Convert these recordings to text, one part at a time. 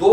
2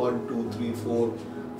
1 2 3 4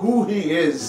who he is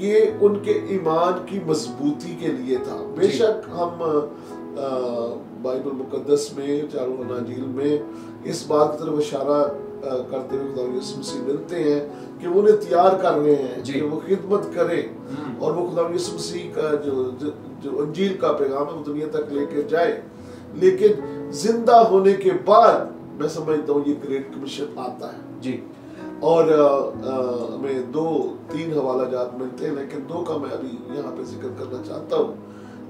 یہ ان کے ایمان کی مضبوطی کے لیے تھا. بے شک ہم بائبل مقدس میں چاروں اناجیل میں اس بات کی طرف اشارہ کرتے ہوئے خدا یسوع مسیح ملتے ہیں کہ وہ انہیں تیار کر رہے ہیں کہ وہ خدمت کریں اور وہ خدا یسوع مسیح کا جو انجیل کا پیغام ہے وہ دنیا تک لے کے جائے. لیکن زندہ ہونے کے بعد میں سمجھتا ہوں یہ گریٹ کمیشن آتا ہے جی. اور ہمیں 2-3 حوالہ جات ملتے ہیں لیکن 2 کا میں ابھی یہاں پہ ذکر کرنا چاہتا ہوں.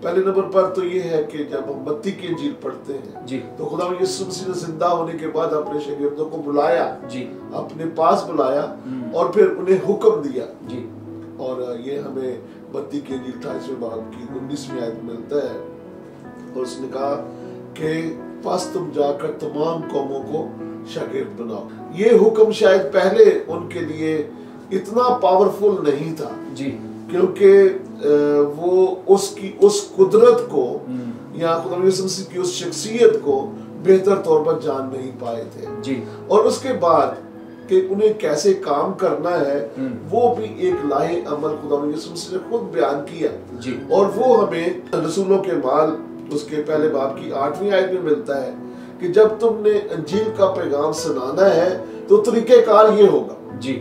پہلے نمبر پر تو یہ ہے کہ جب ہم متی کی انجیل پڑھتے ہیں جی تو خدا یسوع مسیح نے زندہ ہونے کے بعد اپنے شاگردوں کو بلایا جی اپنے پاس بلایا اور پھر انہیں حکم دیا جی. اور یہ ہمیں متی کی انجیل 28ویں باب کی 19ویں آیت میں ملتا ہے اور اس نے کہا کہ پس تم جا کر تمام قوموں کو شاگرد بناؤ. یہ حکم شاید پہلے ان کے لیے اتنا پاورفل نہیں تھا جی کیونکہ وہ اس قدرت کو یا خدا یسوع مسیح کی اس شخصیت کو بہتر طور پر جان نہیں پائے تھے جی. اور اس کے بعد کہ انہیں کیسے کام کرنا ہے وہ بھی ایک لاہے عمل خدا یسوع مسیح نے خود بیان کیا جی. اور وہ ہمیں رسولوں کے مال اس کے پہلے باب کی 8ویں آیت میں ملتا ہے کہ جب تم نے انجیل کا پیغام سنانا ہے تو طریقہ کار یہ ہوگا جی.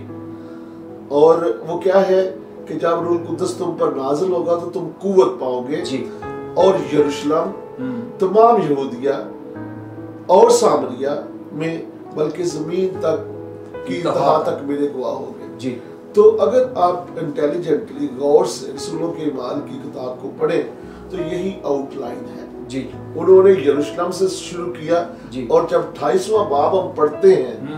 اور وہ کیا ہے کہ جب روح القدس تم پر نازل ہوگا تو تم قوت پاؤ گے جی. اور یروشلم تمام یہودیہ اور سامریہ میں بلکہ زمین تک کی انتہا تک میرے گواہ ہو گئے جی. تو اگر آپ انٹیلیجنٹلی غور سے رسولوں کے اعمال کی کتاب کو پڑھیں تو یہی آؤٹ لائن ہے جی. انہوں نے یروشلم سے شروع کیا جی. اور جب 28واں باب ہم پڑھتے ہیں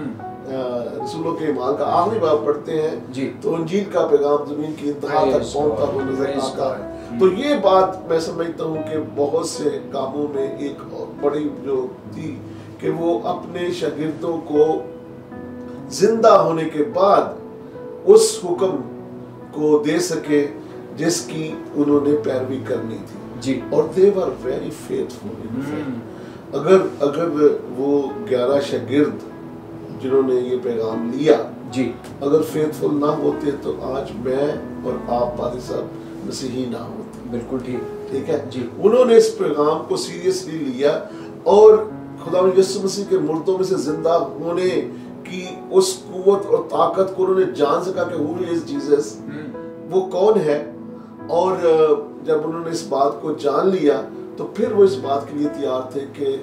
رسولوں کے اعمال کا آخری باب پڑھتے ہیں جی. تو انجیل کا پیغام زمین کی انتہا تک پہنچتا ہوا نظر آتا ہے. تو یہ بات میں سمجھتا ہوں کہ بہت سے کاموں میں ایک بڑی جو تھی کہ وہ اپنے شاگردوں کو زندہ ہونے کے بعد اس حکم کو دے سکے جس کی انہوں نے پیروی کرنی تھی جی. اور they were very faithful. اگر وہ 11 شاگرد جنہوں نے یہ پیغام لیا جی اگر فیتھفل نہ ہوتے تو آج میں اور آپ پادری صاحب مسیحی نہ ہوتے. بالکل ٹھیک ہے جی. انہوں نے اس پیغام کو سیریسلی لیا اور خدا یسوع مسیح کے مردوں میں سے زندہ ہونے کی اس قوت اور طاقت کو انہوں نے جان سکا کہ who is Jesus, وہ کون ہے. اور جب انہوں نے اس بات کو جان لیا تو پھر وہ اس بات کے لیے تیار تھے کہ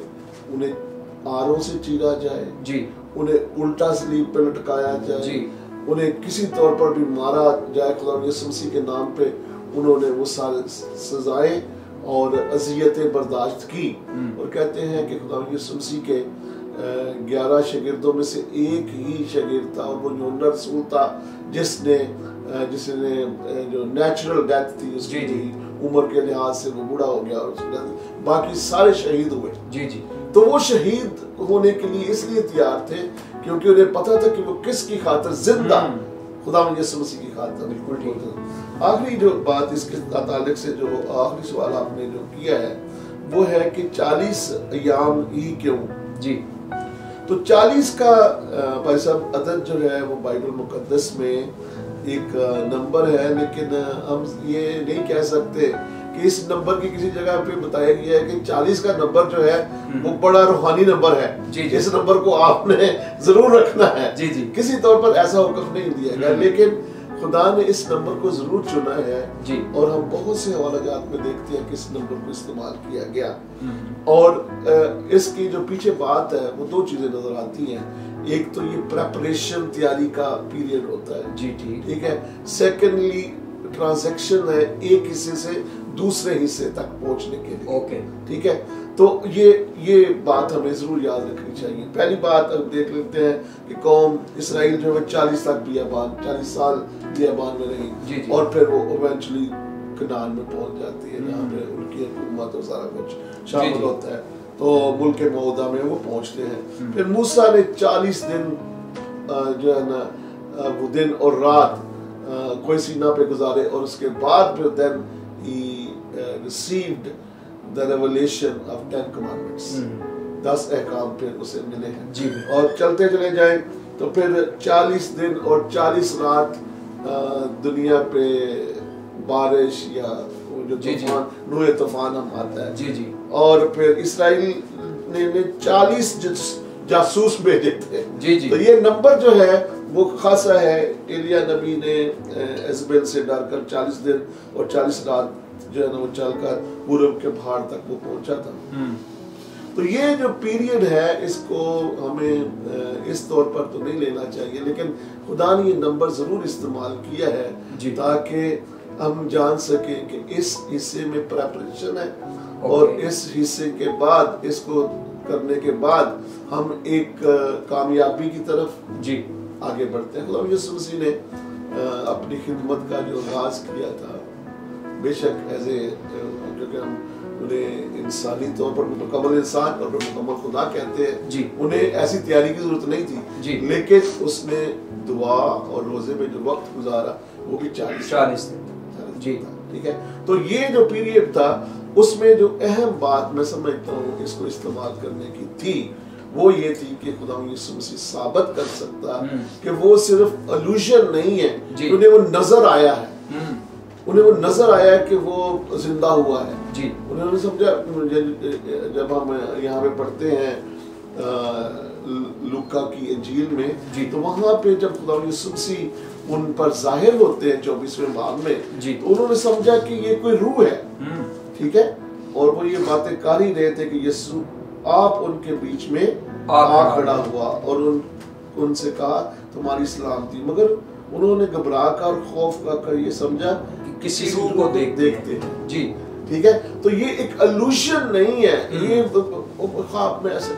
انہیں آروں سے چیرا جائے جی. انہیں الٹا سلیب پہ لٹکایا جائے جی. انہیں کسی طور پر بھی مارا جائے. خدا یسوع مسیح کے نام پہ انہوں نے وہ سارے سزائیں اور اذیتیں برداشت کی اور کہتے ہیں کہ خدا یسوع مسیح کے 11 شاگردوں میں سے ایک ہی شاگرد تھا اور وہ یوحنا رسول تھا جس نے جو نیچرل ڈیتھ تھی اس کی عمر کے لحاظ سے وہ بوڑھا ہو گیا اور باقی سارے شہید ہوئے. جی جی. تو وہ شہید ہونے کے لیے اس لیے تیار تھے کیونکہ انہیں پتا تھا کہ وہ کس کی خاطر زندہ خدا یسوع مسیح کی خاطر. بالکل. آخری جو بات اس کے تعلق سے جو آخری سوال آپ نے جو کیا ہے وہ ہے کہ 40 ایام ہی کیوں جی. تو 40 کا بھائی صاحب عدد جو ہے وہ بائبل مقدس میں ایک نمبر ہے لیکن ہم یہ نہیں کہہ سکتے کہ اس نمبر کی کسی جگہ پہ بتایا گیا ہے کہ 40 کا نمبر جو ہے وہ بڑا روحانی نمبر ہے. اس نمبر کو آپ نے ضرور رکھنا ہے. کسی طور پر ایسا حکم نہیں دیا گیا لیکن خدا نے اس نمبر کو ضرور چنا ہے اور ہم بہت سے حوالہ جات میں دیکھتے ہیں کہ اس نمبر کو استعمال کیا گیا اور اس کی جو پیچھے بات ہے وہ 2 چیزیں نظر آتی ہیں. ایک تو یہ پریپریشن تیاری کا پیریڈ ہوتا ہے جی ٹھیک ہے. سیکنڈلی ٹرانزیکشن ہے ایک حصے سے دوسرے حصے تک پہنچنے کے لیے. ٹھیک ہے. تو یہ بات ہمیں ضرور یاد رکھنی چاہیے. پہلی بات اب دیکھ لیتے ہیں کہ قوم اسرائیل جو ہے 40 تک بیابان 40 سال بیابان میں رہی اور پھر وہ ایونچولی کنعان میں پہنچ جاتی ہے جہاں پہ ان کی حکومت اور سارا کچھ شامل ہوتا ہے. تو ملک موعودہ میں وہ پہنچتے ہیں. پھر موسیٰ نے 40 دن جو ہے نا وہ دن اور رات کوئی سینہ پہ گزارے اور اس کے بعد پھر then he received the revelation of 10 commandments. 10 احکام پھر اسے ملے ہیں اور چلتے چلے جائیں تو پھر 40 دن اور 40 رات دنیا پہ بارش یا جو طوفان نوح طوفان ہم آتا ہے جی جی اور پھر اسرائیل نے 40 جاسوس بھیجے تھے جی جی تو یہ نمبر جو ہے وہ خاصا ہے. ایلیا نبی نے ایزبیل سے ڈر کر 40 دن اور 40 رات جو ہے نا وہ چل کر پورب کے پہاڑ تک وہ پہنچا تھا. تو یہ جو پیریڈ ہے اس کو ہمیں اس طور پر تو نہیں لینا چاہیے لیکن خدا نے یہ نمبر ضرور استعمال کیا ہے تاکہ ہم جان سکیں کہ اس حصے میں پریپریشن ہے اور اس حصے کے بعد اس کو کرنے کے بعد ہم ایک کامیابی کی طرف آگے بڑھتے ہیں. خدا یسوع مسیح نے اپنی خدمت کا جو آغاز کیا تھا بے شک ایز اے کیونکہ ہم انہیں انسانی طور پر مکمل انسان اور مکمل خدا کہتے ہیں انہیں ایسی تیاری کی ضرورت نہیں تھی لیکن اس نے دعا اور روزے میں جو وقت گزارا وہ بھی 40 ٹھیک ہے. تو یہ جو پیریڈ تھا اس میں جو اہم بات میں سمجھتا ہوں اس کو استعمال کرنے کی تھی وہ یہ تھی کہ خدا یسوع مسیح ثابت کر سکتا کہ وہ صرف الوژن نہیں ہے, انہیں وہ نظر آیا ہے, انہیں وہ نظر آیا کہ وہ زندہ ہوا ہے. انہوں نے سمجھا جب ہم یہاں پہ پڑھتے ہیں لوکا کی انجیل میں تو وہاں پہ جب خدا یسوع مسیح ان پر ظاہر ہوتے ہیں 24ویں باب میں تو انہوں نے سمجھا کہ یہ کوئی روح ہے, ٹھیک ہے, اور وہ یہ باتیں کر ہی رہے تھے کہ یسوع آپ ان کے بیچ میں آ کھڑا ہوا اور ان سے کہا تمہاری سلامتی, مگر انہوں نے گھبرا کر اور خوف کر یہ سمجھا کہ کسی روح کو دیکھتے ہیں. جی ٹھیک ہے, تو یہ ایک الوشن نہیں ہے, یہ خواب میں ایسے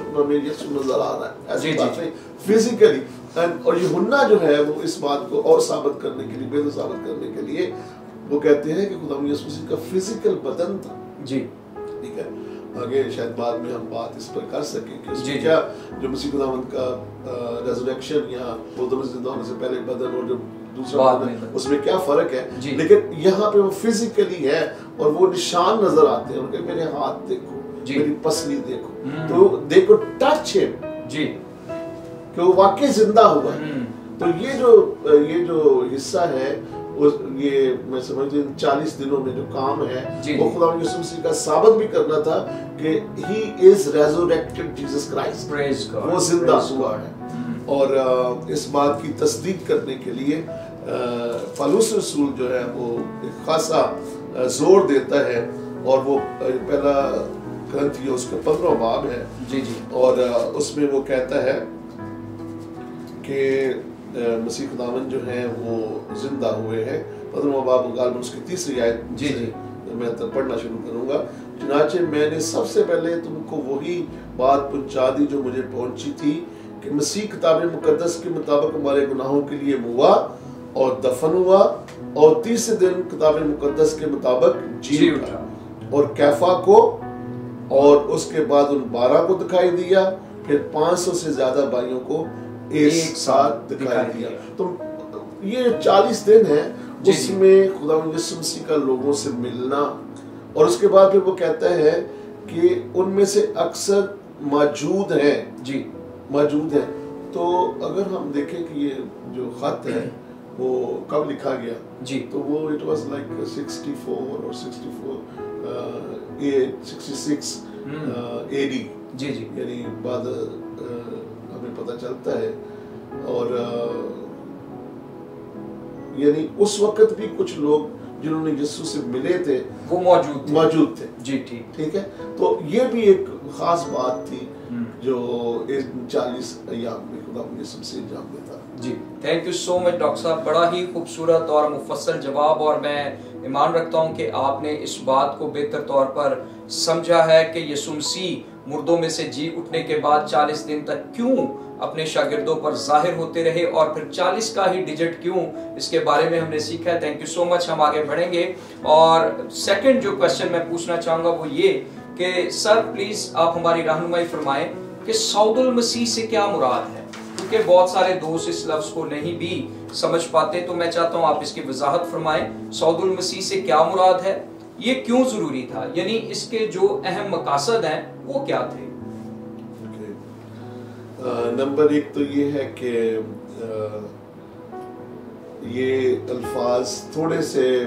یسوع نظر آ رہا ہے, ایسی بات نہیں فزیکلی. اور یوحنا جو ہے وہ اس بات کو اور ثابت کرنے کے لیے بے ثابت کرنے کے لیے وہ کہتے ہیں کہ خدا یسوع مسیح کا فزیکل بدن تھا. ٹھیک ہے, آگے شاید بعد میں ہم بات اس پر کر سکیں کہ اس میں کیا جو مسیح خداوند کا ریزریکشن یا مردوں سے زندہ ہونے سے پہلے بدن اور جو دوسرا بدن ہے اس میں کیا فرق ہے, لیکن یہاں پہ وہ فزیکلی ہے اور وہ نشان نظر آتے ہیں, ان کے میرے ہاتھ دیکھو, میری پسلی دیکھو, تو دیکھو ٹچ ہے کہ وہ واقعی زندہ ہوا ہے. تو یہ جو حصہ ہے یہ میں سمجھتے ہیں 40 دنوں میں جو کام ہے وہ خدا یسوع مسیح کا ثابت بھی کرنا تھا کہ he is resurrected Jesus Christ, وہ زندہ ہوا ہے. اور اس بات کی تصدیق کرنے کے لیے پالوس رسول جو ہے وہ ایک خاصا زور دیتا ہے اور وہ پہلا کرنتھیوس کا 15واں باب ہے اور اس میں وہ کہتا ہے کہ مسیح خداوند جو ہیں وہ زندہ ہوئے ہیں. 15واں باب غالباً اس کی 3 آیت میں پڑھنا شروع کروں گا. چنانچہ میں نے سب سے پہلے تم کو وہی بات پہنچا دی جو مجھے پہنچی تھی کہ مسیح کتاب مقدس کے مطابق ہمارے گناہوں کے لیے ہوا اور دفن ہوا اور تیسرے دن کتاب مقدس کے مطابق جی اٹھا اور کیفا کو اور اس کے بعد ان 12 کو دکھائی دیا, پھر 500 سے زیادہ بھائیوں کو ایک ساتھ دکھائی دیا. تو یہ 40 دن ہے اس میں خدا یسوع مسیح کا لوگوں سے ملنا, اور اس کے بعد پھر وہ کہتا ہے کہ ان میں سے اکثر موجود ہیں. تو اگر ہم دیکھیں کہ یہ جو خط ہے وہ کب لکھا گیا تو وہ it was like 64 or 66 AD, یعنی بعد ہمیں پتہ چلتا ہے. اور یعنی اس وقت بھی کچھ لوگ جنہوں نے یسوع سے ملے تھے وہ موجود تھے. ٹھیک ہے, تو یہ بھی ایک خاص بات تھی جو 40 ایام میں خدا یسوع سے انجام دیتا. Thank you so much doctor صاحب, بڑا ہی خوبصورت اور مفصل جواب, اور میں ایمان رکھتا ہوں کہ آپ نے اس بات کو بہتر طور پر سمجھا ہے کہ یسوع مسیح مردوں میں سے جی اٹھنے کے بعد 40 دن تک کیوں اپنے شاگردوں پر ظاہر ہوتے رہے اور پھر 40 کا ہی ڈیجٹ کیوں, اس کے بارے میں ہم نے سیکھا ہے. تھینک یو سو مچ. ہم آگے بڑھیں گے اور سیکنڈ جو کوشچن میں پوچھنا چاہوں گا وہ یہ کہ سر پلیز آپ ہماری رہنمائی فرمائیں کہ سعود المسیح سے کیا مراد ہے, کیونکہ بہت سارے دوست اس لفظ کو نہیں بھی سمجھ پاتے, تو میں چاہتا ہوں آپ اس کی وضاحت فرمائیں. سعود المسیح سے کیا مراد ہے, یہ کیوں ضروری تھا, یعنی اس کے جو اہم مقاصد ہیں وہ کیا تھے؟ نمبر 1 تو یہ ہے کہ یہ الفاظ تھوڑے سے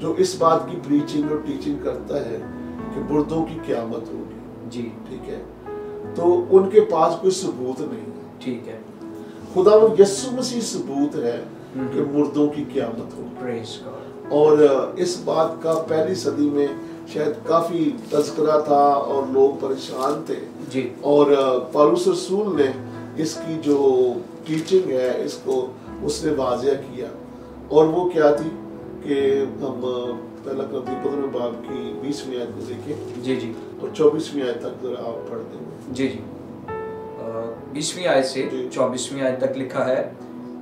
جو اس بات کی پریچنگ اور ٹیچنگ کرتا ہے کہ مردوں کی قیامت ہوگی جی ٹھیک ہے، تو ان کے پاس کوئی ثبوت نہیں ہے. ٹھیک ہے. خداوند یسوع مسیح ثبوت ہے کہ مردوں کی قیامت ہوگی. پریز گاڈ. اور اس بات کا پہلی صدی میں شاید کافی تذکرہ تھا اور لوگ پریشان تھے جی. اور پالوس رسول نے اس کی جو ٹیچنگ ہے اس کو اس نے واضح کیا، اور وہ کیا تھی کہ ہم پہلا کرنتی 15 باب کی 20ویں آیت کو دیکھیں جی جی اور 24ویں آیت تک ذرا آپ پڑھ دیں. جی جی 20ویں آیت سے 24ویں آیت تک لکھا ہے،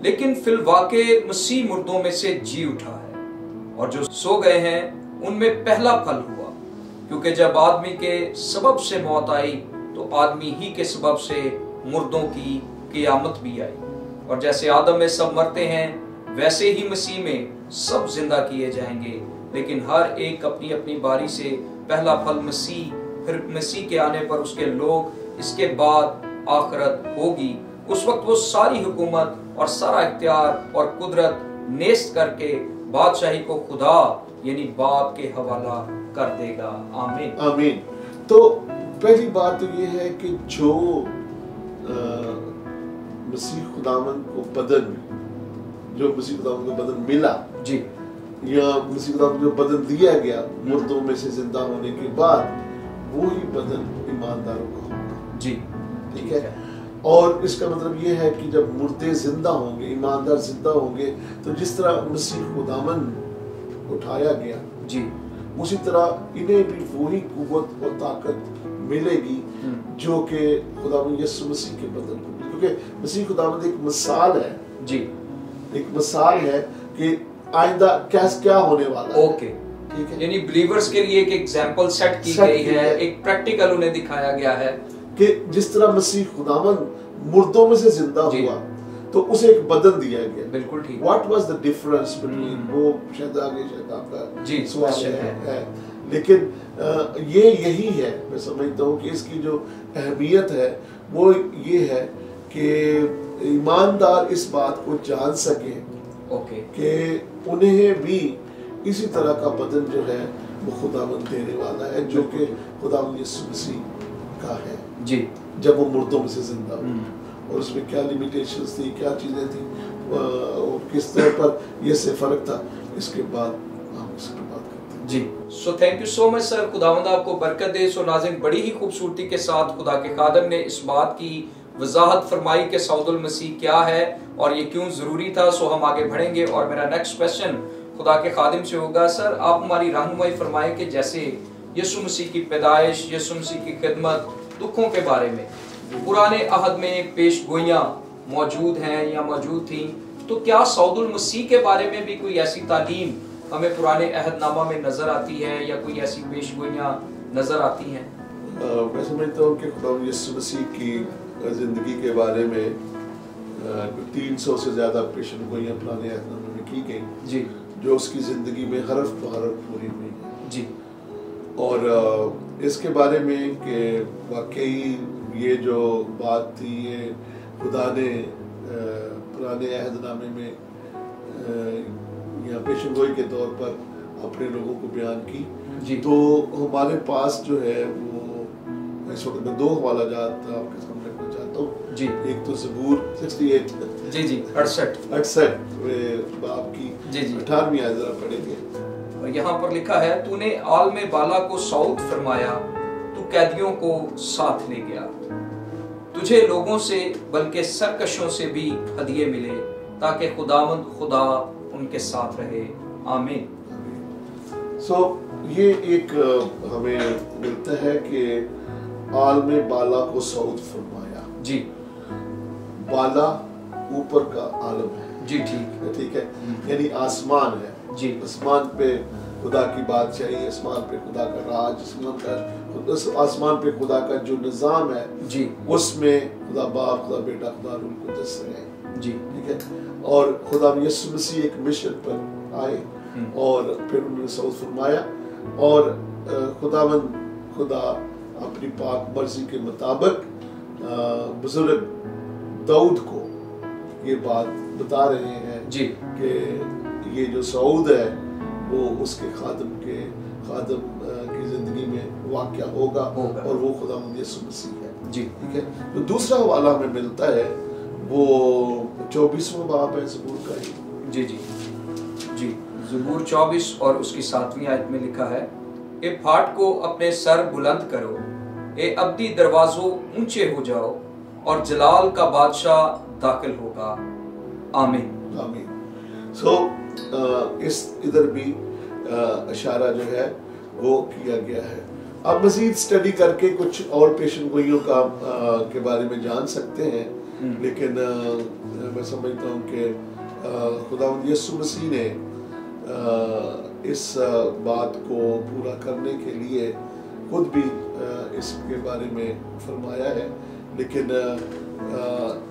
لیکن فی الواقع مسیح مردوں میں سے جی اٹھا ہے اور جو سو گئے ہیں ان میں پہلا پھل ہوا، کیونکہ جب آدمی کے سبب سے موت آئی تو آدمی ہی کے سبب سے مردوں کی قیامت بھی آئی. اور جیسے آدم میں سب مرتے ہیں ویسے ہی مسیح میں سب زندہ کیے جائیں گے، لیکن ہر ایک اپنی اپنی باری سے. پہلا پھل مسیح، پھر مسیح کے آنے پر اس کے لوگ، اس کے بعد آخرت ہوگی. اس وقت وہ ساری حکومت اور سارا اختیار اور قدرت نیست کر کے بادشاہی کو خدا یعنی باپ کے حوالہ کر دے گا. آمین آمین. تو پہلی بات تو یہ ہے کہ جو مسیح خداوند کو بدن، جو مسیح خداوند کو بدن ملا جی، یا مسیح خداوند کو بدن دیا گیا مردوں میں سے زندہ ہونے کے بعد، وہی بدن ایمانداروں کا ہوگا. جی ٹھیک ہے. اور اس کا مطلب یہ ہے کہ جب مردے زندہ ہوں گے، ایماندار زندہ ہوں گے، تو جس طرح مسیح خداوند اٹھایا گیا جی، اسی طرح انہیں بھی وہی قوت اور طاقت ملے گی جو کہ خداوند یسوع مسیح کے بدن کو ملی. کیونکہ مسیح خداوند ایک مثال ہے جی، ایک مثال ہے کہ آئندہ کیا ہونے والا ہے. اوکے. ٹھیک ہے. یعنی بلیورز کے لیے ایک ایگزامپل سیٹ کی گئی ہے، ایک پریکٹیکل انہیں دکھایا گیا ہے کہ جس طرح مسیح خداوند مردوں میں سے زندہ ہوا تو اسے ایک بدن دیا گیا. بالکل ٹھیک. What was the difference between, وہ شاید آگے شاید آپ کا سوال ہے، لیکن یہی ہے. میں سمجھتا ہوں کہ اس کی جو اہمیت ہے وہ یہ ہے کہ ایماندار اس بات کو جان سکیں کہ انہیں بھی اسی طرح کا بدن جو ہے وہ خداوند دینے والا ہے، جو کہ خداوند یسوع مسیح کا ہے جی، جب وہ مردوں میں سے زندہ ہو. اور اس میں کیا لیمیٹیشنز تھی، کیا چیزیں تھیں اور کس طرح پر یہ سے فرق تھا، اس کے بعد ہم اس پر بات کرتے ہیں. جی. سو تھینک یو سو مچ سر، خداوند آپ کو برکت دے. سو ناظرین، بڑی ہی خوبصورتی کے ساتھ خدا کے خادم نے اس بات کی وضاحت فرمائی کہ صعود المسیح کیا ہے اور یہ کیوں ضروری تھا. سو ہم آگے بڑھیں گے اور میرا نیکسٹ کویسچن خدا کے خادم سے ہوگا. سر آپ ہماری رہنمائی فرمائیں کہ جیسے یسوع مسیح کی پیدائش، یسوع مسیح کی خدمت، دکھوں کے بارے میں پرانے عہد میں پیش گوئیاں موجود ہیں یا موجود تھیں، تو کیا صعود المسیح کے بارے میں بھی کوئی ایسی تعلیم ہمیں پرانے عہد نامہ میں نظر آتی ہے یا کوئی ایسی پیش گوئیاں نظر آتی ہیں؟ میں سمجھتا ہوں کہ خدا یسوع مسیح کی زندگی کے بارے میں 300 سے زیادہ پیشن گوئیاں پرانے عہد نامے میں کی گئی جی، جو اس کی زندگی میں حرف بحرف پوری ہوئی ہیں. جی. اور اس کے بارے میں کہ واقعی یہ جو بات تھی یہ خدا نے پرانے عہد نامے میں یا پیشن گوئی کے طور پر اپنے لوگوں کو بیان کی. تو ہمارے پاس جو ہے وہ اس وقت میں 2 حوالہ جات آپ کے سامنے رکھنا چاہتا ہوں. جی. ایک تو زبور 68 جی جی 68 باب کی جی جی 18ویں آیت ذرا پڑھیں گے. یہاں پر لکھا ہے، تو نے عالم بالا کو صعود فرمایا، تو قیدیوں کو ساتھ لے گیا، تجھے لوگوں سے بلکہ سرکشوں سے بھی ہدیے ملے تاکہ خداوند خدا ان کے ساتھ رہے. آمین. یہ ایک ہمیں ملتا ہے کہ عالم بالا کو صعود فرمایا. جی. بالا اوپر کا عالم ہے. جی ٹھیک ہے، یعنی آسمان ہے. جی. آسمان پہ خدا کی بادشاہی، آسمان پہ خدا کا راج، آسمان پہ خدا کا جو نظام ہے جی اس میں خدا باپ، خدا بیٹا، خدا روح القدس رہے. جی ٹھیک ہے. اور خدا یسوع مسیح ایک مشن پر آئے اور پھر انہوں نے صعود فرمایا اور خدا اپنی پاک مرضی کے مطابق بزرگ داؤد کو یہ بات بتا رہے ہیں جی کہ یہ جو صعود ہے وہ اس کے خادم کی زندگی میں واقع ہوگا اور وہ خداوند یسوع مسیح ہے. جی ٹھیک ہے. تو دوسرا حوالہ ہمیں ملتا ہے وہ 24واں باب ہے زبور کا ہی. جی زبور 24 اور اس کی 7ویں آیت میں لکھا ہے، اے پھاٹ کو اپنے سر بلند کرو، اے ابدی دروازوں اونچے ہو جاؤ، اور جلال کا بادشاہ داخل ہوگا. آمین آمین. اس ادھر بھی اشارہ جو ہے وہ کیا گیا ہے. اب مزید اسٹڈی کر کے کچھ اور پیشن گوئیوں کے بارے میں جان سکتے ہیں، لیکن میں سمجھتا ہوں کہ خداوند یسوع مسیح نے اس بات کو پورا کرنے کے لیے خود بھی اس کے بارے میں فرمایا ہے. لیکن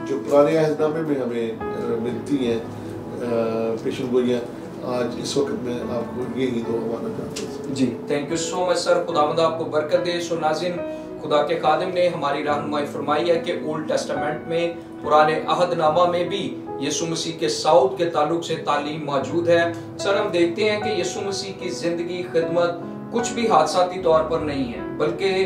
جو پرانے عہد نامے میں ہمیں ملتی ہیں پیشن گوئیاں، آج اس وقت میں آپ کو یہی دو حوالہ کرتا ہوں. جی تھینک یو سو مچ سر، خداوند آپ کو برکت دے. سو ناظرین، خدا کے خادم نے ہماری رہنمائی فرمائی ہے کہ اولڈ ٹیسٹامنٹ میں، پرانے عہد نامہ میں بھی یسوع مسیح کے صعود کے تعلق سے تعلیم موجود ہے. سر ہم دیکھتے ہیں کہ یسوع مسیح کی زندگی، خدمت کچھ بھی حادثاتی طور پر نہیں ہے، بلکہ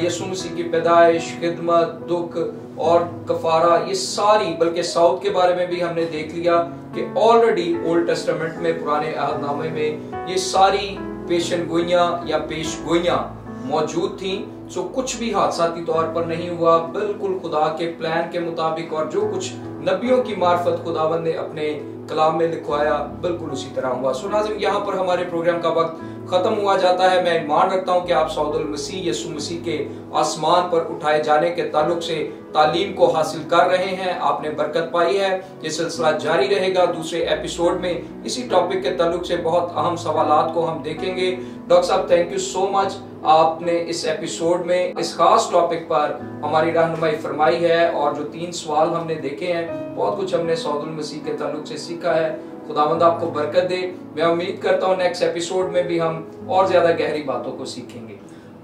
یسوع مسیح کی پیدائش، خدمت، دکھ اور کفارہ، یہ ساری، بلکہ صعود کے بارے میں بھی ہم نے دیکھ لیا کہ آلریڈی اولڈ ٹیسٹامنٹ میں، پرانے عہد نامے میں یہ ساری پیشن گوئیاں یا پیش گوئیاں موجود تھیں. سو کچھ بھی حادثاتی طور پر نہیں ہوا، بالکل خدا کے پلان کے مطابق، اور جو کچھ نبیوں کی معرفت خداوند نے اپنے کلام میں لکھوایا بالکل اسی طرح ہوا. سو ناظرین، یہاں پر ہمارے پروگرام کا وقت ختم ہوا جاتا ہے. میں ایمان رکھتا ہوں کہ آپ سعود المسیح یسوع مسیح کے آسمان پر اٹھائے جانے کے تعلق سے تعلیم کو حاصل کر رہے ہیں، آپ نے برکت پائی ہے. یہ سلسلہ جاری رہے گا. دوسرے ایپیسوڈ میں اسی ٹاپک کے تعلق سے بہت اہم سوالات کو ہم دیکھیں گے. ڈاکٹر صاحب تھینک یو سو مچ، آپ نے اس ایپیسوڈ میں اس خاص ٹاپک پر ہماری رہنمائی فرمائی ہے، اور جو 3 سوال ہم نے دیکھے ہیں، بہت کچھ ہم نے سعود المسیح کے تعلق سے سیکھا ہے. خداوند آپ کو برکت دے. میں امید کرتا ہوں نیکسٹ ایپیسوڈ میں بھی ہم اور زیادہ گہری باتوں کو سیکھیں گے.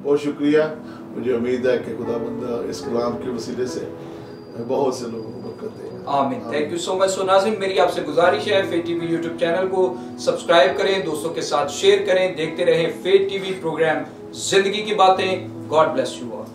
بہت شکریہ. مجھے امید ہے کہ خداوند اس کلام کے وسیلے سے بہت سے لوگوں کو برکت دے. آمین. تھینک یو سو مچ. سو ناظرین، میری آپ سے گزارش ہے، فیت ٹی وی یوٹیوب چینل کو سبسکرائب کریں، دوستوں کے ساتھ شیئر کریں، دیکھتے رہیں فیت ٹی وی پروگرام زندگی کی باتیں. God bless you all.